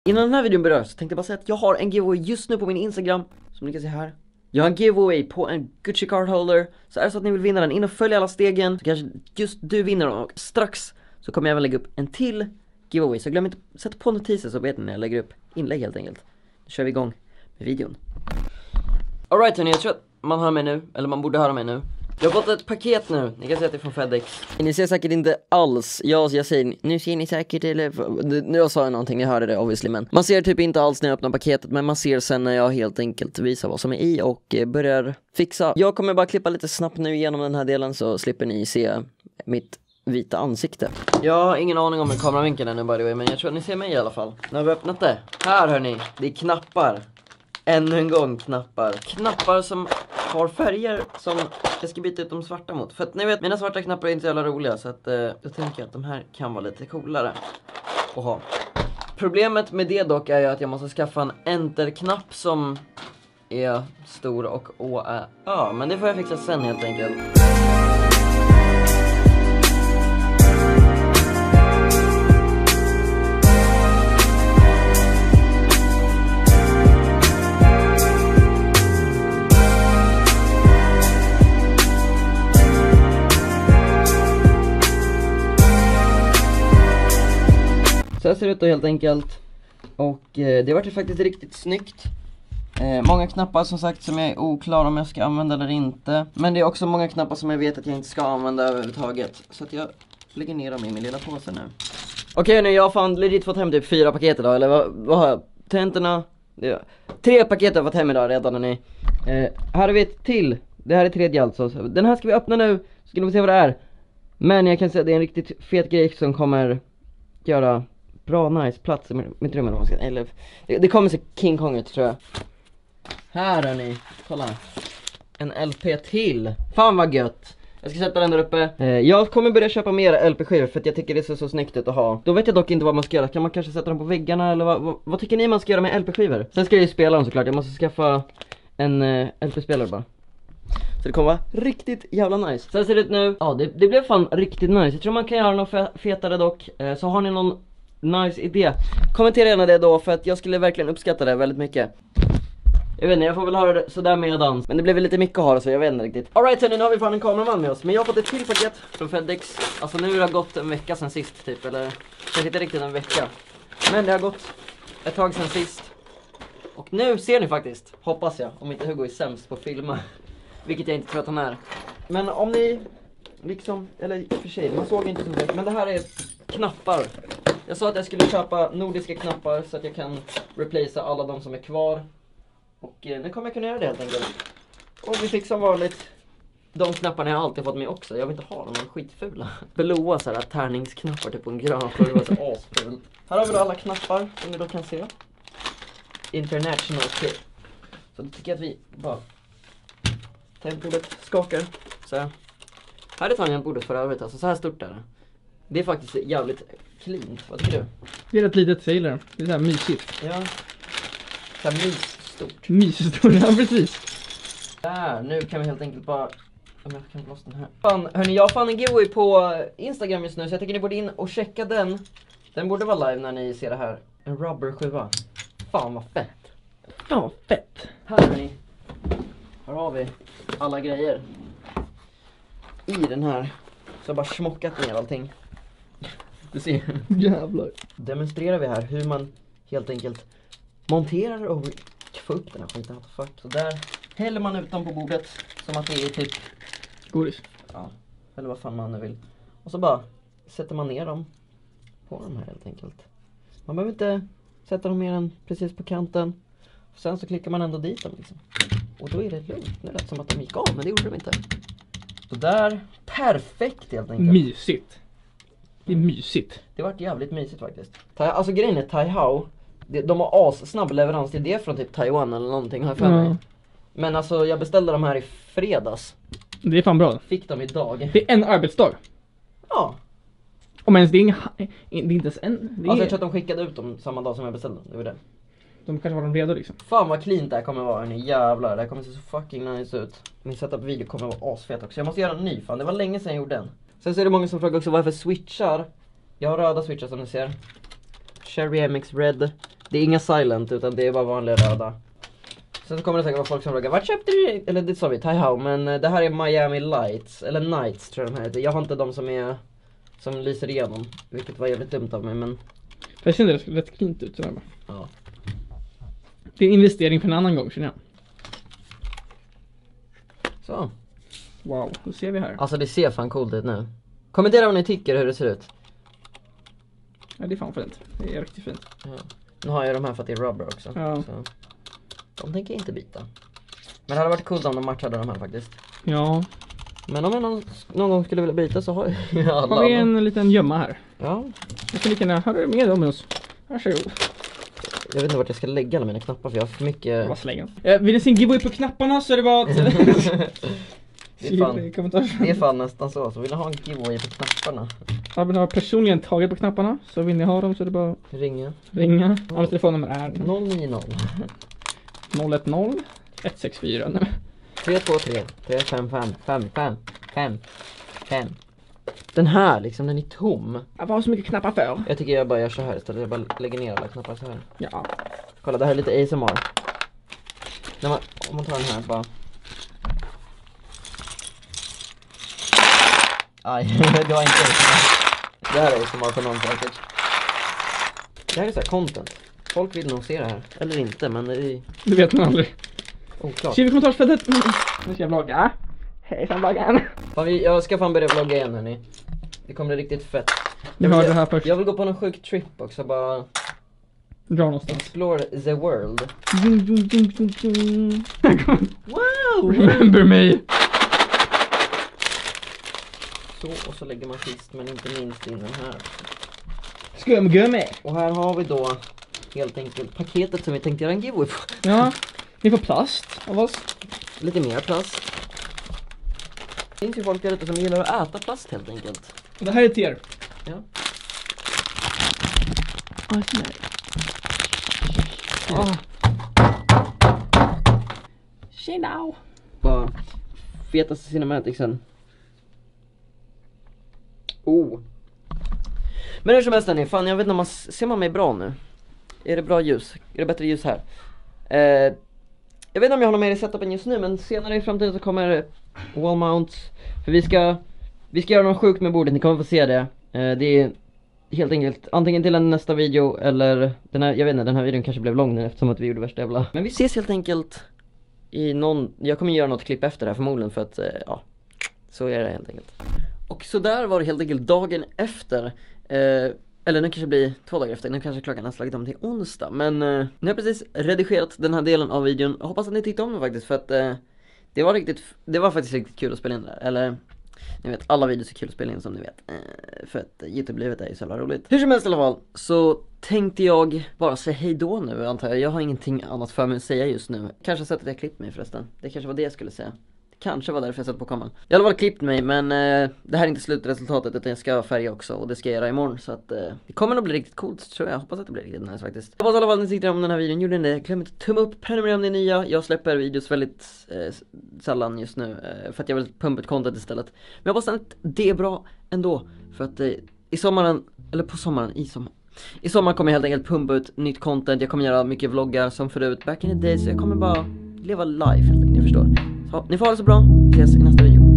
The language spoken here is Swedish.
Innan den här videon börjar så tänkte jag bara säga att jag har en giveaway just nu på min Instagram. Som ni kan se här. Jag har en giveaway på en Gucci card holder. Så är det så att ni vill vinna den, in och följ alla stegen, så kanske just du vinner den. Och strax så kommer jag även lägga upp en till giveaway. Så glöm inte att sätta på notiser så vet ni när jag lägger upp inlägg helt enkelt. Nu kör vi igång med videon. Alright hörni, jag tror att man hör mig nu. Eller man borde höra mig nu. Jag har fått ett paket nu, ni kan se att det är från FedEx. Ni ser säkert inte alls, jag säger, nu ser ni säkert, eller nu jag sa jag någonting, ni hörde det obviously, men man ser typ inte alls när jag öppnar paketet, men man ser sen när jag helt enkelt visar vad som är i och börjar fixa. Jag kommer bara klippa lite snabbt nu igenom den här delen så slipper ni se mitt vita ansikte. Jag har ingen aning om hur kameravinkeln är nu by the way, men jag tror att ni ser mig i alla fall. Nu har vi öppnat det. Här hörni, det är knappar. Ännu en gång knappar. Knappar som har färger som jag ska byta ut de svarta mot. För att ni vet, mina svarta knappar är inte så jävla roliga. Så att jag tänker att de här kan vara lite coolare att ha. Problemet med det dock är ju att jag måste skaffa en enter-knapp som är stor och ja, men det får jag fixa sen helt enkelt. Så här ser det ut då helt enkelt. Och det vart ju faktiskt riktigt snyggt. Många knappar som sagt som jag är oklar om jag ska använda eller inte. Men det är också många knappar som jag vet att jag inte ska använda överhuvudtaget. Så att jag lägger ner dem i min lilla påse nu. Okej, nu jag har fan legit fått hem typ 4 paket idag. Eller vad har jag? Tentorna. 3 paket har jag fått hem idag redan hörni. Här har vi ett till. Det här är 3:e alltså. Den här ska vi öppna nu. Så ska ni få se vad det är. Men jag kan säga att det är en riktigt fet grej som kommer göra bra nice plats i mitt rum eller det kommer se King Kong ut tror jag. Här är ni, kolla. En LP till. Fan vad gött. Jag ska sätta den där uppe. Jag kommer börja köpa mer LP-skivor för att jag tycker det ser så snyggt ut att ha. Då vet jag dock inte vad man ska göra. Kan man kanske sätta dem på väggarna eller vad tycker ni man ska göra med LP-skivor? Sen ska jag ju spela dem såklart. Jag måste skaffa en LP-spelare bara. Så det kommer vara riktigt jävla nice. Så här ser det ut nu. Ja, det blev fan riktigt nice. Jag tror man kan göra något fetare dock. Så har ni någon nice idé, kommentera gärna det då, för att jag skulle verkligen uppskatta det väldigt mycket. Jag vet inte, jag får väl ha det sådär medans. Men det blev väl lite mycket att ha det så jag vet inte riktigt. Alright, nu har vi fan en kameraman med oss. Men jag har fått ett till paket från FedEx. Alltså nu har det gått en vecka sedan sist typ. Eller kanske inte riktigt en vecka. Men det har gått ett tag sedan sist. Och nu ser ni faktiskt, hoppas jag, om inte Hugo är sämst på att filma. Vilket jag inte tror att han är. Men om ni liksom, eller i och för sig, man såg inte så mycket. Men det här är knappar. Jag sa att jag skulle köpa nordiska knappar så att jag kan replacea alla de som är kvar. Och nu kommer jag kunna göra det helt enkelt. Och vi fick som vanligt de knapparna jag alltid fått med också. Jag vill inte ha dem, de är skitfula. Blåa så här tärningsknappar typ på en grön. Det var så asfult. Här har vi då alla knappar som ni då kan se. International kit. Så då tycker jag att vi bara tangentbordet skakar. Så här är tangentbordet för övrigt. Alltså så här stort är det. Det är faktiskt jävligt clean. Vad tycker du? Det är rätt litet, jag gillar det. Det är så här mysigt. Ja. Så här mysstort. Mysstort, ja precis. Där, nu kan vi helt enkelt bara... Om jag kan blåsa den här. Fan, hörni, jag fann en giveaway på Instagram just nu. Så jag tycker ni borde in och checka den. Den borde vara live när ni ser det här. En rubber 7. Fan vad fett. Fan vad fett. Här hörni. Här har vi alla grejer. I den här. Så jag har bara smockat ner allting. Du ser. Jävlar. Demonstrerar vi här hur man helt enkelt monterar och får upp den här skiten. Så där häller man ut dem på bordet som att det är typ godis. Ja, eller vad fan man nu vill. Och så bara sätter man ner dem på de här helt enkelt. Man behöver inte sätta dem mer än precis på kanten. Och sen så klickar man ändå dit dem liksom. Och då är det lugnt. Nu lät som att de gick av, men det gjorde de inte. Så där, perfekt helt enkelt. Mysigt. Det är mysigt. Det vart jävligt mysigt faktiskt. Alltså grejen är Taihao, de har snabb leverans till det från typ Taiwan eller någonting har jag för mig. Men alltså jag beställde de här i fredags. Det är fan bra. Fick dem idag. Det är en arbetsdag. Ja. Och men det är inte ens en. Det är... Alltså jag tror att de skickade ut dem samma dag som jag beställde. Det var det. De kanske var de redo liksom. Fan vad clean det här kommer vara, hörni. Jävlar, det här kommer se så fucking nice ut. Min setup-video kommer vara asfet också. Jag måste göra en ny, fan. Det var länge sedan jag gjorde den. Sen så är det många som frågar också varför switchar. Jag har röda switchar som ni ser. Cherry MX Red. Det är inga silent utan det är bara vanliga röda. Sen så kommer det säkert vara folk som frågar, vart köpte du? Eller det sa vi, Taihao, men det här är Miami Lights, eller Nights tror jag de här heter. Jag har inte de som lyser igenom, vilket var jävligt dumt av mig, men... Det ser rätt klint ut sådär. Ja. Det är en investering för en annan gång, känner jag. Så. Wow, då ser vi här. Alltså det ser fan coolt ut nu. Kommentera om ni tycker hur det ser ut. Ja, det är fan fint. Det är riktigt fint. Ja. Nu har jag de här för att det är rubber också. Ja. Så. De tänker jag inte byta. Men det hade varit coolt om de matchade de här faktiskt. Ja. Men om jag någon gång skulle vilja byta så har jag alla. Har vi en liten gömma här. Ja. Jag kan lika gärna ha det med dem med oss. Varsågod. Jag vet inte vart jag ska lägga alla mina knappar för jag har för mycket... Vad slänger. Vill ni se en giveaway på knapparna så är det bara att... det är fan nästan så. Så vill ni ha en giveaway på knapparna? Ja, vill ni ha personligen taget på knapparna så vill ni ha dem så är det bara... Ringa. Alla telefonnummer är... 090 010 164. 323 355 55 5. Den här liksom, den är tom. Jag har så mycket knappar för. Jag tycker jag bara gör så här istället. Jag bara lägger ner alla knappar så här. Ja. Kolla, det här är lite ASMR. Om man tar den här bara. Aj, det var inte ASMR. Det här är ASMR för någon säkert. Det här är så här content. Folk vill nog se det här. Eller inte, men det är... Det vet man aldrig. Oklart. Skriv i kommentarsfältet. Nu ska jag vlogga. Hejsan vloggen. Jag ska fan börja vlogga igen hörni. Det kommer bli riktigt fett. Jag hör det här först. Jag vill gå på någon sjuk trip också, bara... Dra någonstans. Explore the world. Wow! Remember me! Så, och så lägger man sist men inte minst in den här. Skumgummi! Och här har vi då helt enkelt paketet som vi tänkte göra en giveaway på. Ja, ni får plast av oss. Lite mer plast. Det finns ju folk där ute som gillar att äta plast helt enkelt. Och det här är till er. Ja. Tjena! Bara fetaste cinematicsen. Men hur som helst hörni, fan jag vet inte om man ser man mig bra nu. Är det bra ljus? Är det bättre ljus här? Jag vet inte om jag har något mer i setupen just nu, men senare i framtiden så kommer wall mounts. För vi ska göra något sjukt med bordet, ni kommer få se det. Det är helt enkelt antingen till en nästa video eller jag vet inte, den här videon kanske blev lång nu eftersom att vi gjorde värsta jävla. Men vi ses helt enkelt i jag kommer göra något klipp efter det här förmodligen för att ja, så är det helt enkelt. Och så där var det helt enkelt dagen efter. Eller nu kanske det blir 2 dagar efter. Nu kanske klockan har slagit om till onsdag. Men nu har jag precis redigerat den här delen av videon. Jag hoppas att ni tyckte om den faktiskt. För att det var faktiskt riktigt kul att spela in där. Eller ni vet, alla videos är kul att spela in som ni vet. För att YouTube-livet är ju så jävla roligt. Hur som helst i alla fall så tänkte jag bara säga hej då nu antar jag. Jag har ingenting annat för mig att säga just nu. Kanske sättet jag klippt mig förresten. Det kanske var det jag skulle säga. Kanske var därför jag satt på kameran. Jag har i alla fall klippt mig, men det här är inte slutresultatet utan jag ska färga också och det ska jag göra imorgon. Så att det kommer nog bli riktigt coolt tror jag. Jag hoppas att det blir riktigt nice faktiskt. Jag hoppas i alla fall att ni tyckte om den här videon. Gjorde ni det? Glöm inte tumma upp, prenumerera om ni är nya. Jag släpper videos väldigt sällan just nu för att jag vill pumpa ut content istället. Men jag hoppas att det är bra ändå. För att i sommaren kommer jag helt enkelt pumpa ut nytt content. Jag kommer göra mycket vloggar som förut back in the day. Så jag kommer bara leva live helt enkelt, ni förstår. Så, ni får ha det så bra. Vi ses i nästa video.